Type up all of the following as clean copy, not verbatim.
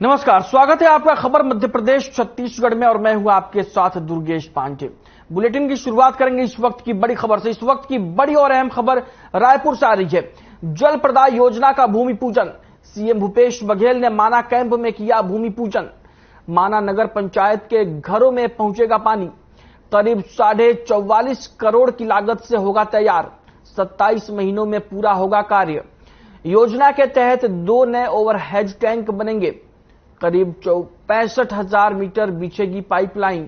नमस्कार, स्वागत है आपका खबर मध्य प्रदेश छत्तीसगढ़ में और मैं हूं आपके साथ दुर्गेश पांडे। बुलेटिन की शुरुआत करेंगे इस वक्त की बड़ी खबर से। इस वक्त की बड़ी और अहम खबर रायपुर से आ रही है। जल प्रदाय योजना का भूमि पूजन, सीएम भूपेश बघेल ने माना कैंप में किया भूमि पूजन। माना नगर पंचायत के घरों में पहुंचेगा पानी, करीब 44.5 करोड़ की लागत से होगा तैयार, 27 महीनों में पूरा होगा कार्य। योजना के तहत 2 नए ओवरहेड टैंक बनेंगे, करीब 65,000 मीटर बिछेगी पाइपलाइन।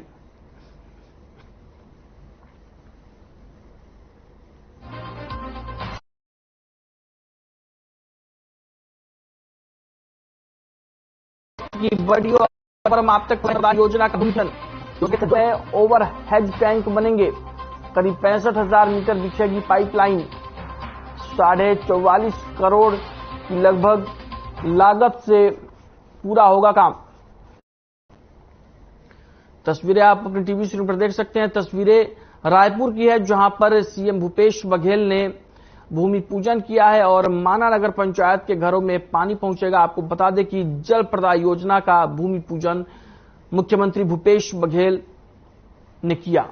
की बड़ी और आप तक योजना का भूषण ओवरहेड टैंक बनेंगे, करीब 65,000 मीटर बिछेगी पाइपलाइन। 44.5 करोड़ की लगभग लागत से पूरा होगा काम। तस्वीरें आप अपने टीवी स्क्रीन पर देख सकते हैं। तस्वीरें रायपुर की है, जहां पर सीएम भूपेश बघेल ने भूमि पूजन किया है और माना नगर पंचायत के घरों में पानी पहुंचेगा। आपको बता दें कि जल प्रदाय योजना का भूमि पूजन मुख्यमंत्री भूपेश बघेल ने किया।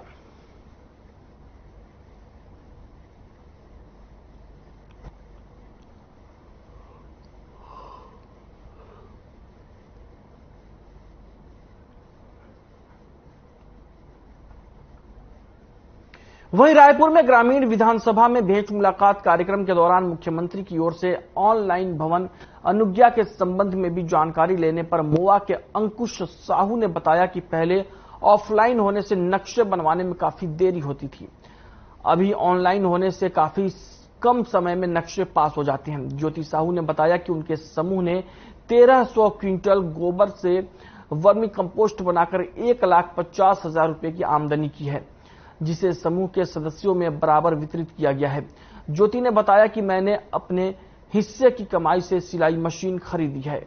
वहीं रायपुर में ग्रामीण विधानसभा में भेंट मुलाकात कार्यक्रम के दौरान मुख्यमंत्री की ओर से ऑनलाइन भवन अनुज्ञा के संबंध में भी जानकारी लेने पर मोआ के अंकुश साहू ने बताया कि पहले ऑफलाइन होने से नक्शे बनवाने में काफी देरी होती थी, अभी ऑनलाइन होने से काफी कम समय में नक्शे पास हो जाते हैं। ज्योति साहू ने बताया कि उनके समूह ने 1300 क्विंटल गोबर से वर्मी कंपोस्ट बनाकर 1,50,000 रुपए की आमदनी की है, जिसे समूह के सदस्यों में बराबर वितरित किया गया है। ज्योति ने बताया कि मैंने अपने हिस्से की कमाई से सिलाई मशीन खरीदी है।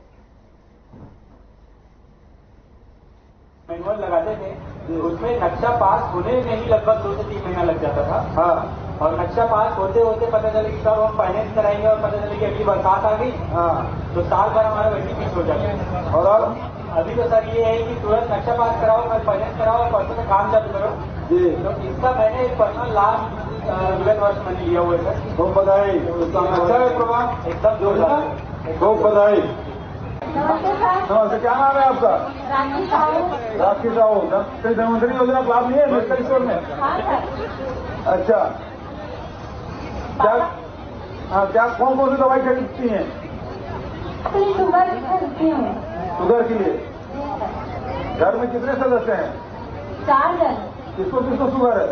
मैनुअल लगाते थे, उसमें नक्शा पास होने में ही लगभग 2 से 3 महीना लग जाता था। हाँ, और नक्शा पास होते होते पता चले कि कब हम फाइनेंस कराएंगे और पता चले कि अगली बरसात आ गई। हाँ, तो साल भर हमारा वैसे मिस हो जाता है। और अभी तो सर ये है कि तुरंत नक्शा पास कराओ, कल फाइनेंस कराओ और परसों में काम चालू करो जी। तो इसका मैंने एक पर्सनल लाभ विगत वर्ष मैंने लिया हुआ है सर। बहुत बधाई। अच्छा है प्रोग्राम, एकदम जोरदार, बहुत बधाई। नमस्ते, क्या नाम है आपका? राखी साहू। प्रधानमंत्री योजना का लाभ लिए मेडिकल स्टोर में? अच्छा, क्या हाँ, क्या कौन कौन सी दवाई खरीदती हैं? शुगर के लिए। घर में कितने सदस्य हैं? 4 जन। किसको किसको शुगर है?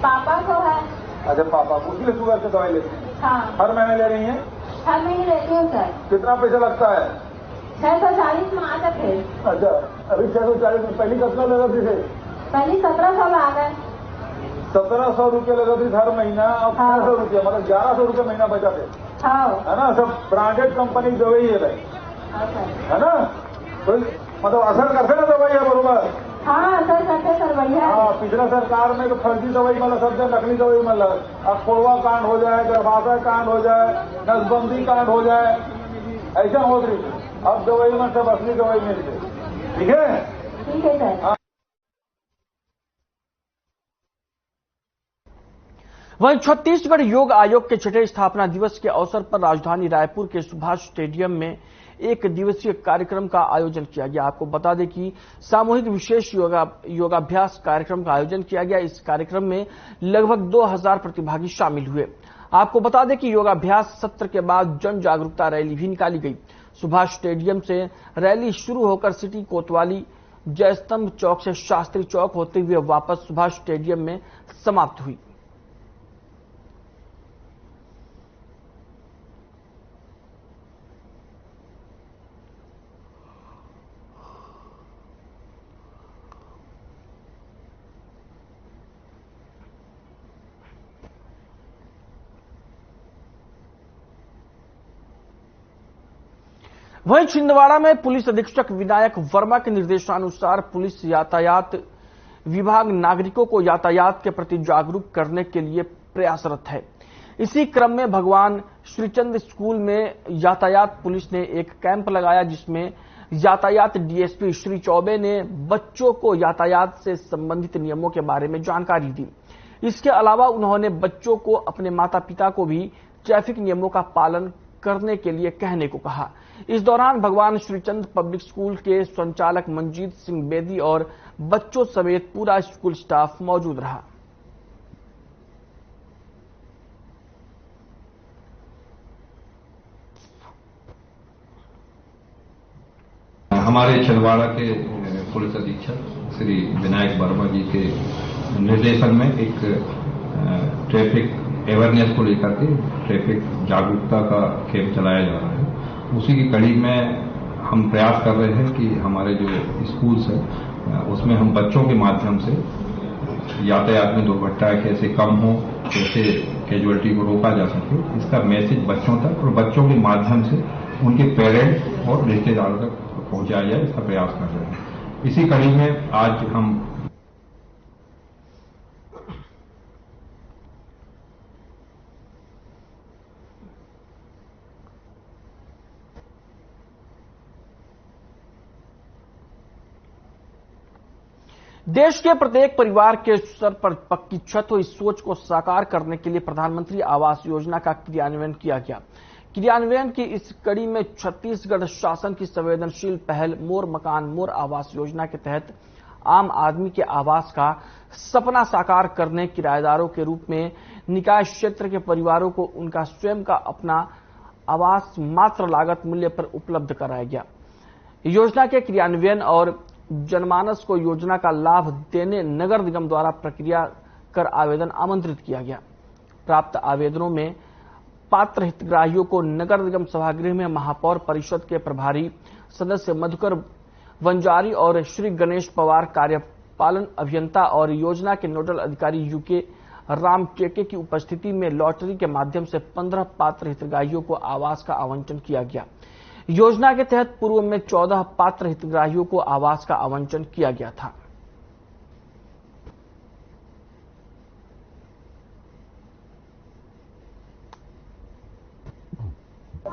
पापा को है। अच्छा, पापा को, इसलिए शुगर से दवाई लेते हैं? हाँ। हर महीने ले रही हैं? हर महीने लेती हूँ सर। कितना पैसा लगता है? 640 में आ सकते। अच्छा, अभी 640 में, पहली कितना लगाती थे? पहले 1700 में आ गए। 1700 रुपये लगाती थी हर महीना, और 1500 रुपये, मतलब 1100 रुपये महीना बचाते, है ना? सब ब्रांडेड कंपनी दवाई है भाई, है ना? तो मतलब असर करते ना दवाई है बरोबर? हाँ, असर करते सर, बढ़िया। हाँ, पिछला सरकार में तो फर्जी दवाई मतलब सबसे नकली दवाई मतलब, अब खोड़वा कांड हो जाए, गर्भाशय कांड हो जाए, नसबंदी कांड हो जाए, ऐसा हो रही। अब दवाई में सब असली दवाई मिलती, ठीक है? ठीक है सर। वहीं छत्तीसगढ़ योग आयोग के 6ठे स्थापना दिवस के अवसर पर राजधानी रायपुर के सुभाष स्टेडियम में 1 दिवसीय कार्यक्रम का आयोजन किया गया। आपको बता दें कि सामूहिक विशेष योगाभ्यास कार्यक्रम का आयोजन किया गया। इस कार्यक्रम में लगभग 2000 प्रतिभागी शामिल हुए। आपको बता दें कि योगाभ्यास सत्र के बाद जन जागरूकता रैली भी निकाली गई। सुभाष स्टेडियम से रैली शुरू होकर सिटी कोतवाली, जयस्तंभ चौक से शास्त्री चौक होते हुए वापस सुभाष स्टेडियम में समाप्त हुई। वहीं छिंदवाड़ा में पुलिस अधीक्षक विनायक वर्मा के निर्देशानुसार पुलिस यातायात विभाग नागरिकों को यातायात के प्रति जागरूक करने के लिए प्रयासरत है। इसी क्रम में भगवान श्रीचंद स्कूल में यातायात पुलिस ने एक कैंप लगाया, जिसमें यातायात डीएसपी श्री चौबे ने बच्चों को यातायात से संबंधित नियमों के बारे में जानकारी दी। इसके अलावा उन्होंने बच्चों को अपने माता पिता को भी ट्रैफिक नियमों का पालन करने के लिए कहने को कहा। इस दौरान भगवान श्रीचंद पब्लिक स्कूल के संचालक मंजीत सिंह बेदी और बच्चों समेत पूरा स्कूल स्टाफ मौजूद रहा। हमारे छिंदवाड़ा के पुलिस अधीक्षक श्री विनायक वर्मा जी के निर्देशन में एक ट्रैफिक अवेयरनेस को लेकर के ट्रैफिक जागरूकता का कैंप चलाया जा रहा है। उसी की कड़ी में हम प्रयास कर रहे हैं कि हमारे जो स्कूल्स हैं उसमें हम बच्चों के माध्यम से यातायात में दुर्घटनाएं कैसे कम हो, कैसे कैजुअलिटी को रोका जा सके, इसका मैसेज बच्चों तक और बच्चों के माध्यम से उनके पेरेंट्स और रिश्तेदारों तक पहुंचाया जाए, इसका प्रयास कर रहे हैं। इसी कड़ी में आज हम देश के प्रत्येक परिवार के स्तर पर पक्की छत हो, इस सोच को साकार करने के लिए प्रधानमंत्री आवास योजना का क्रियान्वयन किया गया। क्रियान्वयन की इस कड़ी में छत्तीसगढ़ शासन की संवेदनशील पहल मोर मकान मोर आवास योजना के तहत आम आदमी के आवास का सपना साकार करने किराएदारों के रूप में निकाय क्षेत्र के परिवारों को उनका स्वयं का अपना आवास मात्र लागत मूल्य पर उपलब्ध कराया गया। योजना के क्रियान्वयन और जनमानस को योजना का लाभ देने नगर निगम द्वारा प्रक्रिया कर आवेदन आमंत्रित किया गया। प्राप्त आवेदनों में पात्र हितग्राहियों को नगर निगम सभागृह में महापौर परिषद के प्रभारी सदस्य मधुकर वंजारी और श्री गणेश पवार कार्यपालन अभियंता और योजना के नोडल अधिकारी यूके राम टेके की उपस्थिति में लॉटरी के माध्यम से 15 पात्र हितग्राहियों को आवास का आवंटन किया गया। योजना के तहत पूर्व में 14 पात्र हितग्राहियों को आवास का आवंटन किया गया था।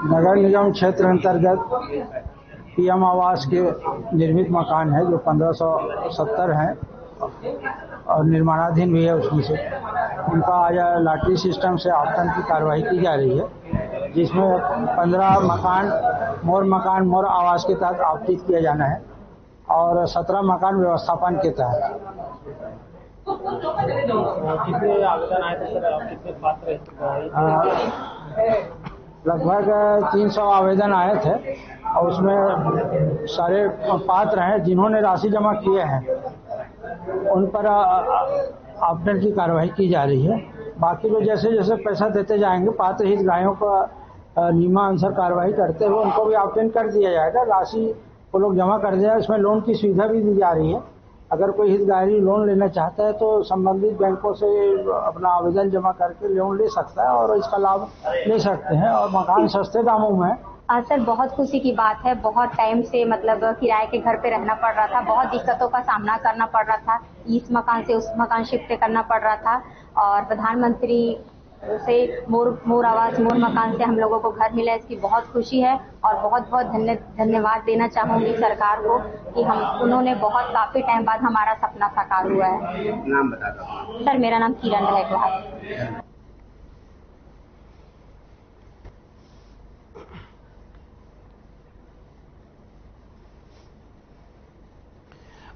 नगर निगम क्षेत्र अंतर्गत पीएम आवास के निर्मित मकान है जो 1570 हैं और निर्माणाधीन भी है। उसमें से उनका आज लॉटरी सिस्टम से आवंटन की कार्रवाई की जा रही है, जिसमें 15 मकान मोर आवास के तहत आवंटित किया जाना है और 17 मकान व्यवस्थापन के तहत। कितने आवेदन आए थे सर? कितने पात्र? लगभग 300 आवेदन आए थे और उसमें सारे पात्र हैं जिन्होंने राशि जमा किए हैं उन पर आवंटन की कार्रवाई की जा रही है। बाकी जो जैसे जैसे पैसा देते जाएंगे पात्र हितग्राहियों का नियमानुसार कार्रवाई करते हुए उनको भी आवंटन कर दिया जाएगा। राशि वो लोग जमा कर दिया। इसमें लोन की सुविधा भी दी जा रही है। अगर कोई हितग्राही लोन लेना चाहता है तो संबंधित बैंकों से अपना आवेदन जमा करके लोन ले सकता है और इसका लाभ ले सकते हैं और मकान सस्ते दामों में। सर बहुत खुशी की बात है। बहुत टाइम से मतलब किराए के घर पे रहना पड़ रहा था, बहुत दिक्कतों का सामना करना पड़ रहा था, इस मकान से उस मकान शिफ्ट करना पड़ रहा था और प्रधानमंत्री से मोर आवास मोर मकान से हम लोगों को घर मिला। इसकी बहुत खुशी है और बहुत बहुत धन्यवाद देना चाहूंगी सरकार को कि उन्होंने काफी टाइम बाद हमारा सपना साकार हुआ है। नाम बता दो सर। मेरा नाम किरण है।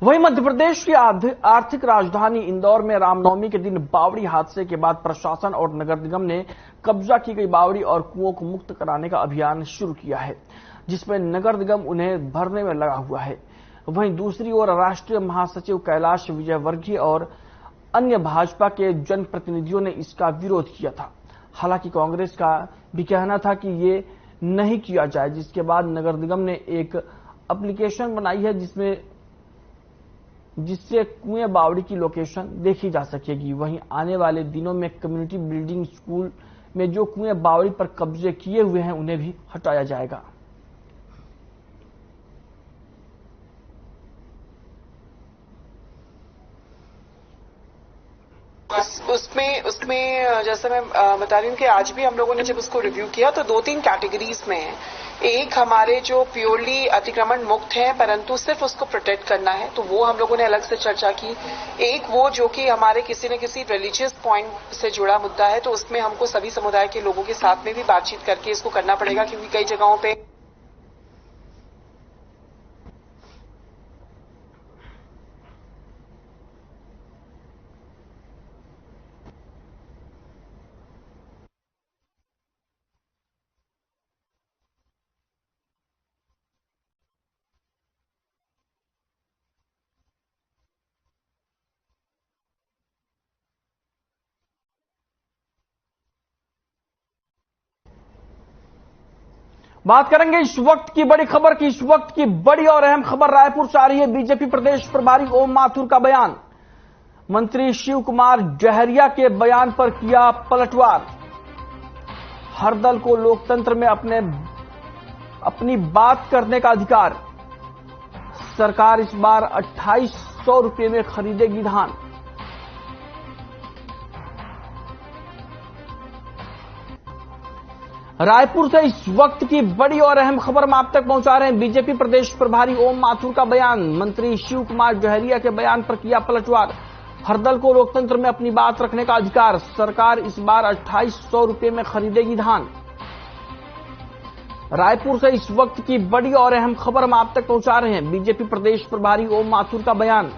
वहीं मध्य प्रदेश की आर्थिक राजधानी इंदौर में रामनवमी के दिन बावड़ी हादसे के बाद प्रशासन और नगर निगम ने कब्जा की गई बावड़ी और कुओं को मुक्त कराने का अभियान शुरू किया है, जिसमें नगर निगम उन्हें भरने में लगा हुआ है। वहीं दूसरी ओर राष्ट्रीय महासचिव कैलाश विजयवर्गीय और अन्य भाजपा के जनप्रतिनिधियों ने इसका विरोध किया था। हालांकि कांग्रेस का भी कहना था कि ये नहीं किया जाए, जिसके बाद नगर निगम ने एक एप्लीकेशन बनाई है जिससे कुएं बावड़ी की लोकेशन देखी जा सकेगी। वहीं आने वाले दिनों में कम्युनिटी बिल्डिंग स्कूल में जो कुएं बावड़ी पर कब्जे किए हुए हैं उन्हें भी हटाया जाएगा। उसमें में जैसे मैं बता रही हूँ कि आज भी हम लोगों ने जब उसको रिव्यू किया तो 2-3 कैटेगरीज में है। एक हमारे जो प्योरली अतिक्रमण मुक्त है परंतु सिर्फ उसको प्रोटेक्ट करना है, तो वो हम लोगों ने अलग से चर्चा की। एक वो जो कि हमारे किसी न किसी रिलीजियस पॉइंट से जुड़ा मुद्दा है, तो उसमें हमको सभी समुदाय के लोगों के साथ में भी बातचीत करके इसको करना पड़ेगा, क्योंकि कई जगहों पे बात करेंगे इस वक्त की बड़ी खबर की। इस वक्त की बड़ी और अहम खबर रायपुर से आ रही है। बीजेपी प्रदेश प्रभारी ओम माथुर का बयान, मंत्री शिव कुमार जहरिया के बयान पर किया पलटवार। हर दल को लोकतंत्र में अपनी बात करने का अधिकार। सरकार इस बार 2800 रुपये में खरीदेगी धान। रायपुर से इस वक्त की बड़ी और अहम खबर हम आप तक पहुंचा रहे हैं। बीजेपी प्रदेश प्रभारी ओम माथुर का बयान, मंत्री शिव कुमार जहरिया के बयान पर किया पलटवार। हर दल को लोकतंत्र में अपनी बात रखने का अधिकार। सरकार इस बार 2800 रुपये में खरीदेगी धान। रायपुर से इस वक्त की बड़ी और अहम खबर हम आप तक पहुंचा रहे हैं। बीजेपी प्रदेश प्रभारी ओम माथुर का बयान,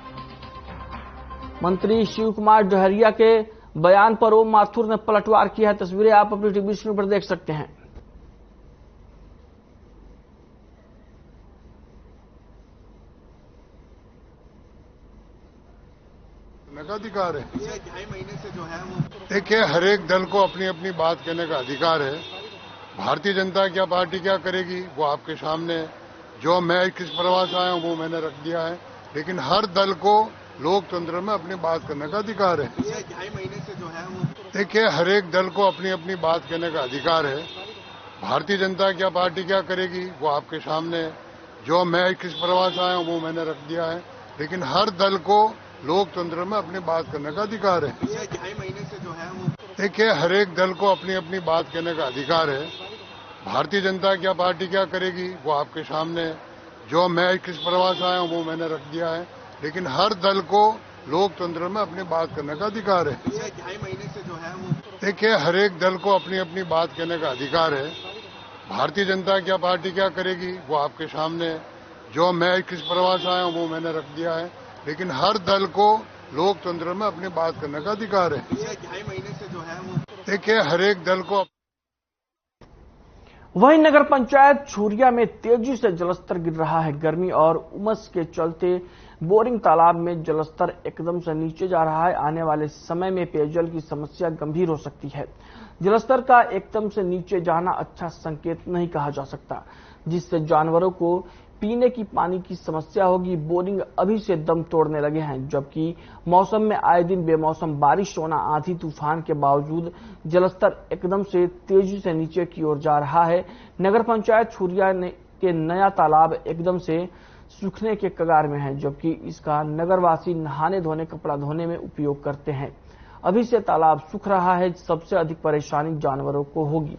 मंत्री शिव कुमार जहरिया के बयान पर ओम माथुर ने पलटवार किया है। तस्वीरें आप अपनी टीवी स्क्रीन पर देख सकते हैं। का अधिकार है। 2.5 महीने से जो है वो देखिए, हर एक दल को अपनी अपनी बात कहने का अधिकार है। भारतीय जनता क्या पार्टी क्या करेगी वो आपके सामने। जो मैं किस प्रवास आया हूँ वो मैंने रख दिया है, लेकिन हर दल को लोकतंत्र में अपनी बात करने का अधिकार है। 2.5 महीने से जो है वो देखिए, हर एक दल को अपनी अपनी बात कहने का अधिकार है। भारतीय जनता क्या पार्टी क्या करेगी वो आपके सामने। जो मैं किस प्रवास आया हूँ वो मैंने रख दिया है, लेकिन हर दल को लोकतंत्र में अपनी बात करने का अधिकार है। 2.5 महीने से जो है वो देखिए, हर एक दल को अपनी अपनी बात कहने का अधिकार है। भारतीय जनता क्या पार्टी क्या करेगी वो आपके सामने। जो मैं किस प्रवास आया हूँ वो मैंने रख दिया है, लेकिन हर दल को लोकतंत्र में अपनी बात करने का अधिकार है। 2.5 महीने से जो है वो देखिए, हर एक दल को अपनी अपनी बात कहने का अधिकार है। भारतीय जनता क्या पार्टी क्या करेगी वो आपके सामने। जो मैं किस प्रवास आया हूँ वो मैंने रख दिया है, लेकिन हर दल को लोकतंत्र में अपनी बात करने का अधिकार है। 2.5 महीने से जो है वो देखिए, हर एक दल को। वहीं नगर पंचायत छुरिया में तेजी से जलस्तर गिर रहा है। गर्मी और उमस के चलते बोरिंग तालाब में जलस्तर एकदम से नीचे जा रहा है। आने वाले समय में पेयजल की समस्या गंभीर हो सकती है। जलस्तर का एकदम से नीचे जाना अच्छा संकेत नहीं कहा जा सकता, जिससे जानवरों को पीने की पानी की समस्या होगी। बोरिंग अभी से दम तोड़ने लगे हैं, जबकि मौसम में आए दिन बेमौसम बारिश होना, आंधी तूफान के बावजूद जलस्तर एकदम से तेजी से नीचे की ओर जा रहा है। नगर पंचायत छुरिया के नया तालाब एकदम से सूखने के कगार में है, जबकि इसका नगरवासी नहाने धोने, कपड़ा धोने में उपयोग करते हैं। अभी से तालाब सूख रहा है। सबसे अधिक परेशानी जानवरों को होगी।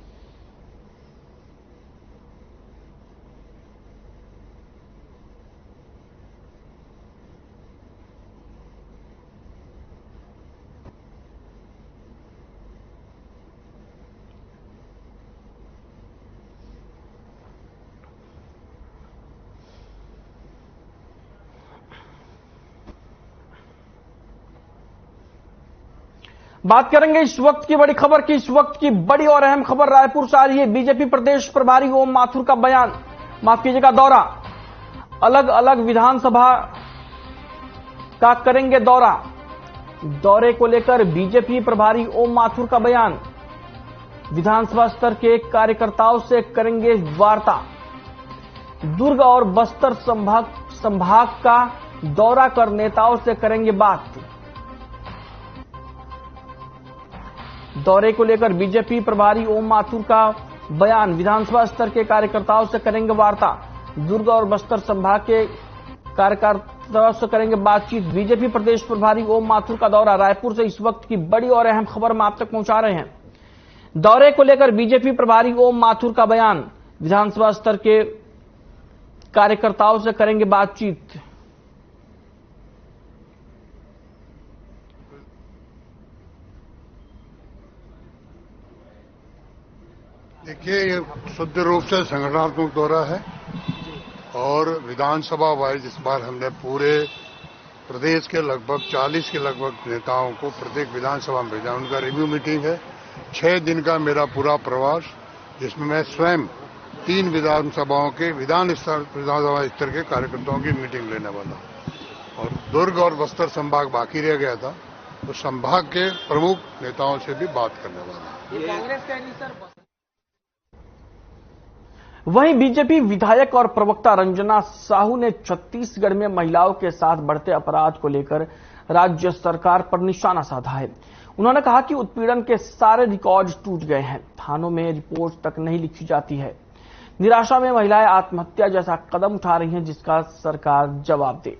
बात करेंगे इस वक्त की बड़ी खबर की। इस वक्त की बड़ी और अहम खबर रायपुर से आ रही है। बीजेपी प्रदेश प्रभारी ओम माथुर का बयान, माफ कीजिएगा, दौरा। अलग अलग विधानसभा का करेंगे दौरा। दौरे को लेकर बीजेपी प्रभारी ओम माथुर का बयान, विधानसभा स्तर के कार्यकर्ताओं से करेंगे वार्ता। दुर्ग और बस्तर संभाग का दौरा कर नेताओं से करेंगे बात। दौरे को लेकर बीजेपी प्रभारी ओम माथुर का बयान, विधानसभा स्तर के कार्यकर्ताओं से करेंगे वार्ता। दुर्ग और बस्तर संभाग के तरफ से करेंगे बातचीत। बीजेपी प्रदेश प्रभारी ओम माथुर का दौरा। रायपुर से इस वक्त की बड़ी और अहम खबर हम आप तक पहुंचा रहे हैं। दौरे को लेकर बीजेपी प्रभारी ओम माथुर का बयान। विधानसभा स्तर के कार्यकर्ताओं से करेंगे बातचीत। देखिए, ये शुद्ध रूप से संगठनात्मक दौरा है और विधानसभा वाइज इस बार हमने पूरे प्रदेश के लगभग 40 के लगभग नेताओं को प्रत्येक विधानसभा में भेजा। उनका रिव्यू मीटिंग है। 6 दिन का मेरा पूरा प्रवास, जिसमें मैं स्वयं 3 विधानसभाओं के विधानसभा स्तर के कार्यकर्ताओं की मीटिंग लेने वाला हूं। और दुर्ग और बस्तर संभाग बाकी रह गया था, तो संभाग के प्रमुख नेताओं से भी बात करने वाला हूं। वहीं बीजेपी विधायक और प्रवक्ता रंजना साहू ने छत्तीसगढ़ में महिलाओं के साथ बढ़ते अपराध को लेकर राज्य सरकार पर निशाना साधा है। उन्होंने कहा कि उत्पीड़न के सारे रिकॉर्ड टूट गए हैं, थानों में रिपोर्ट तक नहीं लिखी जाती है। निराशा में महिलाएं आत्महत्या जैसा कदम उठा रही हैं, जिसका सरकार जवाब दे।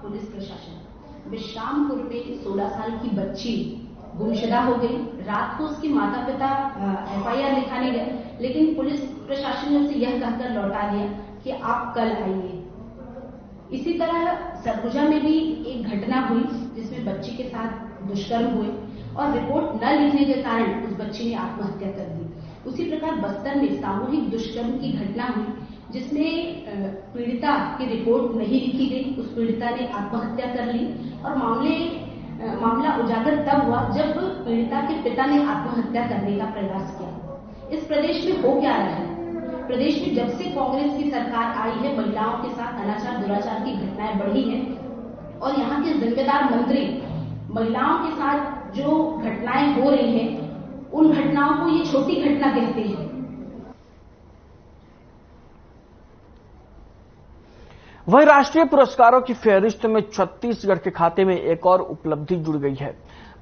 पुलिस प्रशासन विश्रामपुर में 16 साल की बच्ची गुमशुदा हो गई। रात को उसके माता पिता FIR लिखाने गए, लेकिन पुलिस प्रशासन ने उसे यह कहकर लौटा दिया कि आप कल आइए। इसी तरह सरगुजा में भी एक घटना हुई जिसमें बच्ची के साथ दुष्कर्म हुए और रिपोर्ट न लिखने के कारण उस बच्ची ने आत्महत्या कर दी। उसी प्रकार बस्तर में सामूहिक दुष्कर्म की घटना हुई जिसमें पीड़िता की रिपोर्ट नहीं लिखी गई। उस पीड़िता ने आत्महत्या कर ली और मामला उजागर तब हुआ जब पीड़िता के पिता ने आत्महत्या करने का प्रयास किया। इस प्रदेश में हो क्या रहा है? प्रदेश में जब से कांग्रेस की सरकार आई है, महिलाओं के साथ अनाचार दुराचार की घटनाएं बढ़ी हैं और यहाँ के जिम्मेदार मंत्री महिलाओं के साथ जो घटनाएं हो रही हैं, उन घटनाओं को ये छोटी घटना कहते हैं। वहीं राष्ट्रीय पुरस्कारों की फेहरिस्त में छत्तीसगढ़ के खाते में एक और उपलब्धि जुड़ गई है।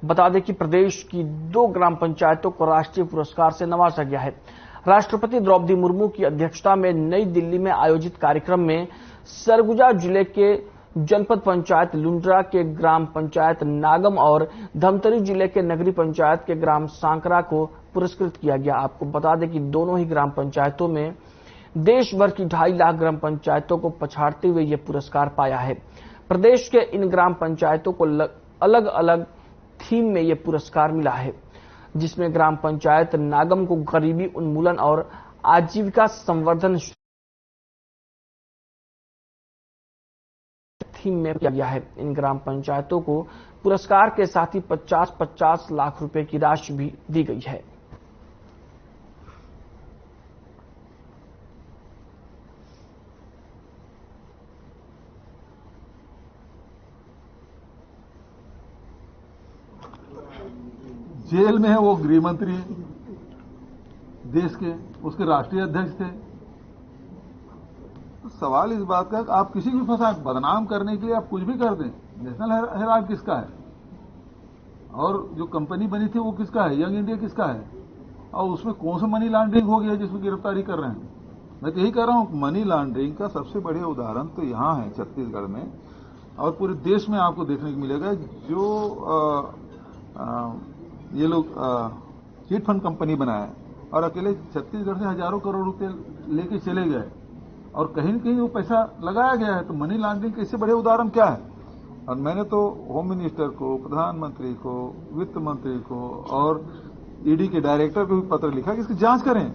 बता दें कि प्रदेश की 2 ग्राम पंचायतों को राष्ट्रीय पुरस्कार से नवाजा गया है। राष्ट्रपति द्रौपदी मुर्मू की अध्यक्षता में नई दिल्ली में आयोजित कार्यक्रम में सरगुजा जिले के जनपद पंचायत लुंड्रा के ग्राम पंचायत नागम और धमतरी जिले के नगरी पंचायत के ग्राम सांकरा को पुरस्कृत किया गया। आपको बता दें कि दोनों ही ग्राम पंचायतों में देश भर की 2.5 लाख ग्राम पंचायतों को पछाड़ते हुए यह पुरस्कार पाया है। प्रदेश के इन ग्राम पंचायतों को अलग अलग थीम में यह पुरस्कार मिला है, जिसमें ग्राम पंचायत नागम को गरीबी उन्मूलन और आजीविका संवर्धन थीम में किया गया है। इन ग्राम पंचायतों को पुरस्कार के साथ ही 50-50 लाख रुपए की राशि भी दी गई है। जेल में है वो गृह मंत्री है देश के, उसके राष्ट्रीय अध्यक्ष थे। तो सवाल इस बात का आप किसी भी फंसा बदनाम करने के लिए आप कुछ भी कर दें। नेशनल हेराल्ड किसका है और जो कंपनी बनी थी वो किसका है, यंग इंडिया किसका है, और उसमें कौन सा मनी लॉन्ड्रिंग हो गया जिसमें गिरफ्तारी कर रहे हैं। मैं तो यही कह रहा हूं, मनी लॉन्ड्रिंग का सबसे बढ़िया उदाहरण तो यहां है छत्तीसगढ़ में और पूरे देश में आपको देखने को मिलेगा। जो ये लोग चिट फंड कंपनी बनाए और अकेले छत्तीसगढ़ से हजारों करोड़ रुपए लेके चले गए और कहीं न कहीं वो पैसा लगाया गया है। तो मनी लॉन्ड्रिंग के इससे बड़े उदाहरण क्या है? और मैंने तो होम मिनिस्टर को, प्रधानमंत्री को, वित्त मंत्री को और ईडी के डायरेक्टर को भी पत्र लिखा कि इसकी जांच करें,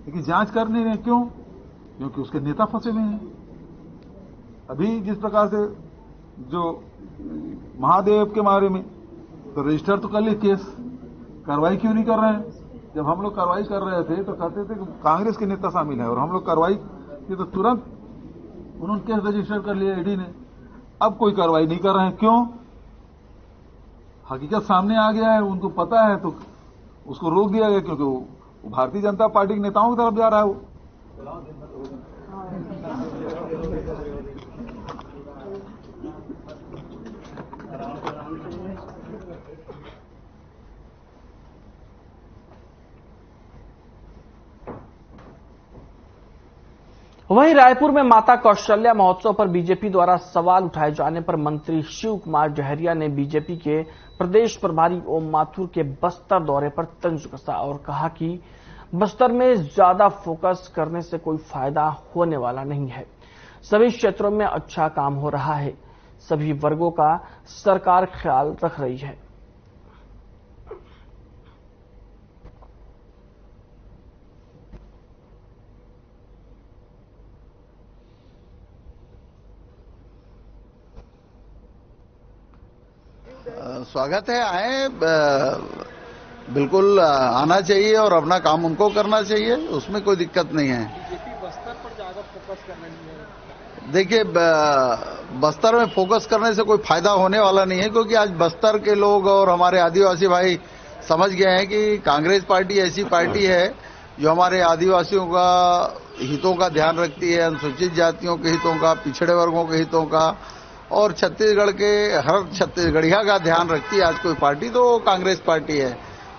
लेकिन जांच कर नहीं रहे। क्यों? क्योंकि उसके नेता फंसे हुए हैं। अभी जिस प्रकार से जो महादेव के बारे में तो रजिस्टर तो कर लिए केस, कार्रवाई क्यों नहीं कर रहे हैं? जब हम लोग कार्रवाई कर रहे थे तो कहते थे कि कांग्रेस के नेता शामिल है और हम लोग कार्रवाई की तो तुरंत उन्होंने केस रजिस्टर कर लिया ईडी ने। अब कोई कार्रवाई नहीं कर रहे हैं। क्यों? हकीकत सामने आ गया है, उनको पता है तो उसको रोक दिया गया, क्योंकि वो भारतीय जनता पार्टी के नेताओं की तरफ जा रहा है। वो वहीं रायपुर में माता कौशल्या महोत्सव पर बीजेपी द्वारा सवाल उठाए जाने पर मंत्री शिव कुमार डहरिया ने बीजेपी के प्रदेश प्रभारी ओम माथुर के बस्तर दौरे पर तंज कसा और कहा कि बस्तर में ज्यादा फोकस करने से कोई फायदा होने वाला नहीं है। सभी क्षेत्रों में अच्छा काम हो रहा है, सभी वर्गों का सरकार ख्याल रख रही है। स्वागत है, आए, बिल्कुल आना चाहिए और अपना काम उनको करना चाहिए, उसमें कोई दिक्कत नहीं है। बीजेपी बस्तर पर ज्यादा फोकस करना नहीं है। देखिए, बस्तर में फोकस करने से कोई फायदा होने वाला नहीं है, क्योंकि आज बस्तर के लोग और हमारे आदिवासी भाई समझ गए हैं कि कांग्रेस पार्टी ऐसी पार्टी है जो हमारे आदिवासियों का हितों का ध्यान रखती है, अनुसूचित जातियों के हितों का, पिछड़े वर्गों के हितों का और छत्तीसगढ़ के हर छत्तीसगढ़िया का ध्यान रखती है। आज कोई पार्टी तो कांग्रेस पार्टी है।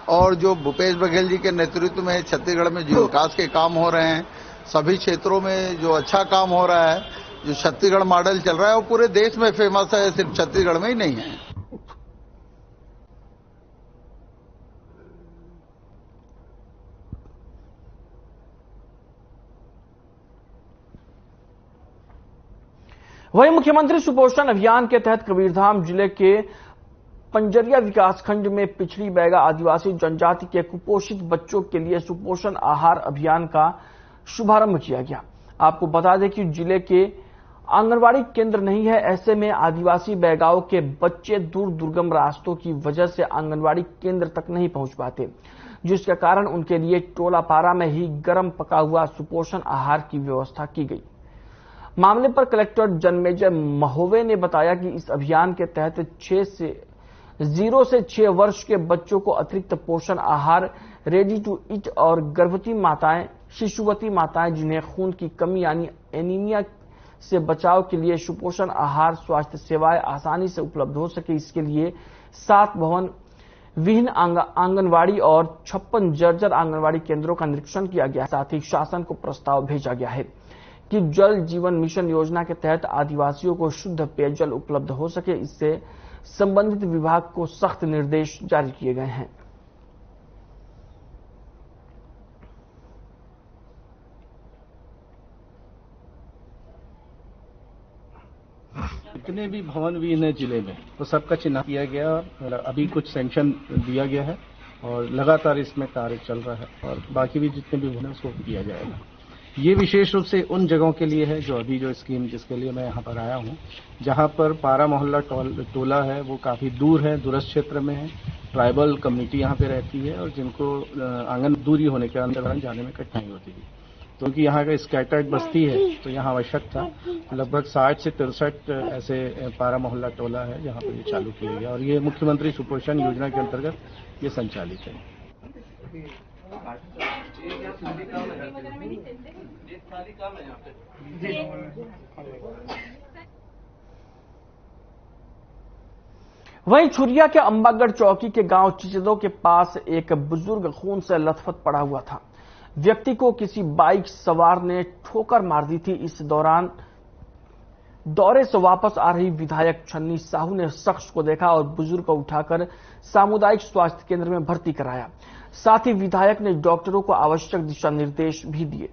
और जो भूपेश बघेल जी के नेतृत्व में छत्तीसगढ़ में जो विकास के काम हो रहे हैं, सभी क्षेत्रों में जो अच्छा काम हो रहा है, जो छत्तीसगढ़ मॉडल चल रहा है, वो पूरे देश में फेमस है, सिर्फ छत्तीसगढ़ में ही नहीं है। वहीं मुख्यमंत्री सुपोषण अभियान के तहत कबीरधाम जिले के पंजरिया विकासखंड में पिछड़ी बैगा आदिवासी जनजाति के कुपोषित बच्चों के लिए सुपोषण आहार अभियान का शुभारंभ किया गया। आपको बता दें कि जिले के आंगनवाड़ी केंद्र नहीं है, ऐसे में आदिवासी बैगाओं के बच्चे दूर दुर्गम रास्तों की वजह से आंगनवाड़ी केंद्र तक नहीं पहुंच पाते, जिसके कारण उनके लिए टोलापारा में ही गर्म पका हुआ सुपोषण आहार की व्यवस्था की गई। मामले पर कलेक्टर जन्मेजय महोवे ने बताया कि इस अभियान के तहत 0 से 6 वर्ष के बच्चों को अतिरिक्त पोषण आहार, रेडी टू ईट और गर्भवती माताएं, शिशुवती माताएं जिन्हें खून की कमी यानी एनीमिया से बचाव के लिए सुपोषण आहार स्वास्थ्य सेवाएं आसानी से उपलब्ध हो सके, इसके लिए 7 भवन विहीन आंगनवाड़ी और 56 जर्जर आंगनवाड़ी केंद्रों का निरीक्षण किया गया। साथ ही शासन को प्रस्ताव भेजा गया है कि जल जीवन मिशन योजना के तहत आदिवासियों को शुद्ध पेयजल उपलब्ध हो सके, इससे संबंधित विभाग को सख्त निर्देश जारी किए गए हैं। जितने भी भवन विहीन है जिले में, वो सबका चिन्ह किया गया और अभी कुछ सैंक्शन दिया गया है और लगातार इसमें कार्य चल रहा है और बाकी भी जितने भी भवन है उसको किया जाएगा। ये विशेष रूप से उन जगहों के लिए है जो अभी जो स्कीम जिसके लिए मैं यहाँ पर आया हूँ, जहाँ पर पारा मोहल्ला टोला है वो काफी दूर है, दूरस्थ क्षेत्र में है, ट्राइबल कम्युनिटी यहाँ पे रहती है और जिनको आंगन दूरी होने के अंदर जाने में कठिनाई होती थी। तो क्योंकि यहाँ का स्कैटर्ड बस्ती है तो यहाँ आवश्यक था। लगभग 60 से 63 ऐसे पारा मोहल्ला टोला है जहाँ पर ये चालू किया गया और ये मुख्यमंत्री सुपोषण योजना के अंतर्गत ये संचालित है। वहीं छुरिया के अंबागढ़ चौकी के गांव चिचदो के पास एक बुजुर्ग खून से लथपथ पड़ा हुआ था। व्यक्ति को किसी बाइक सवार ने ठोकर मार दी थी। इस दौरान दौरे से वापस आ रही विधायक छन्नी साहू ने शख्स को देखा और बुजुर्ग को उठाकर सामुदायिक स्वास्थ्य केंद्र में भर्ती कराया। साथ ही विधायक ने डॉक्टरों को आवश्यक दिशा निर्देश भी दिए।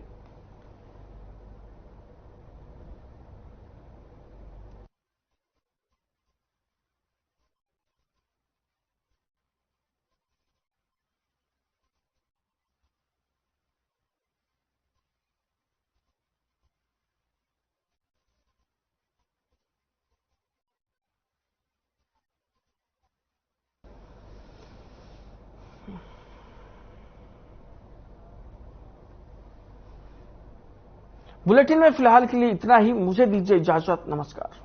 बुलेटिन में फिलहाल के लिए इतना ही। मुझे दीजिए इजाजत। नमस्कार।